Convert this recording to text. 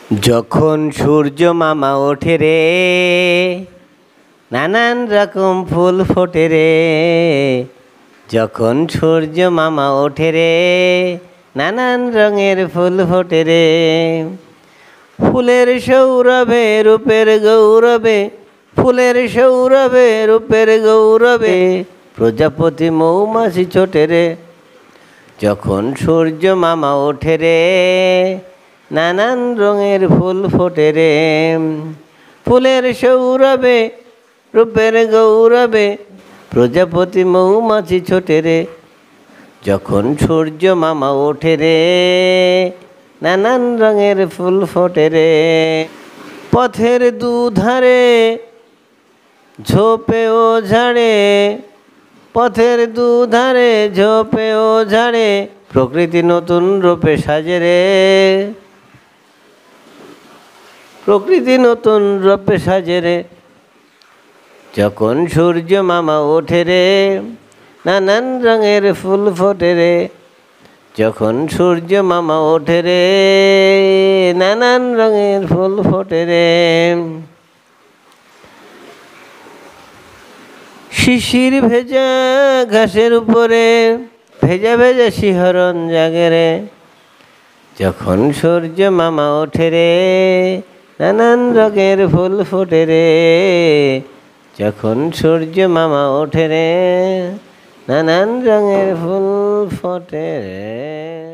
যখন সূর্য মামা ওঠে রে, নানান রকম ফুল ফোটে রে। যখন সূর্য মামা ওঠে রে, নানান রঙের ফুল ফোটে রে। ফুলের সৌরভে রূপের গৌরবে, ফুলের সৌরভে রূপের গৌরবে, প্রজাপতি মৌমাছি ছোটে রে। যখন সূর্য মামা ওঠে রে, নানান রঙের ফুল ফোটে রে। ফুলের সৌরভে রূপের গৌরবে, প্রজাপতি মৌমাছি ছোটে রে। যখন সূর্য মামা ওঠে রে, নানান রঙের ফুল ফোটে রে। পথের দুধারে ঝোপে ও ঝাড়ে, পথের দুধারে ঝোপে ও ঝাড়ে, প্রকৃতি নতুন রূপে সাজে রে। প্রকৃতি নতুন রূপে সাজে রে। যখন সূর্য মামা ওঠে রে, নানান রঙের ফুল ফোটে রে। যখন সূর্য মামা ওঠে রে, নানান রঙের ফুল ফোটে রে। শিশির ভেজা ঘাসের উপরে ভেজা ভেজা শিহরণ জাগে রে। যখন সূর্য মামা ওঠে রে, নানান রঙের ফুল ফোটে রে। যখন সূর্য মামা ওঠে রে, নানান রঙের ফুল ফোটে রে।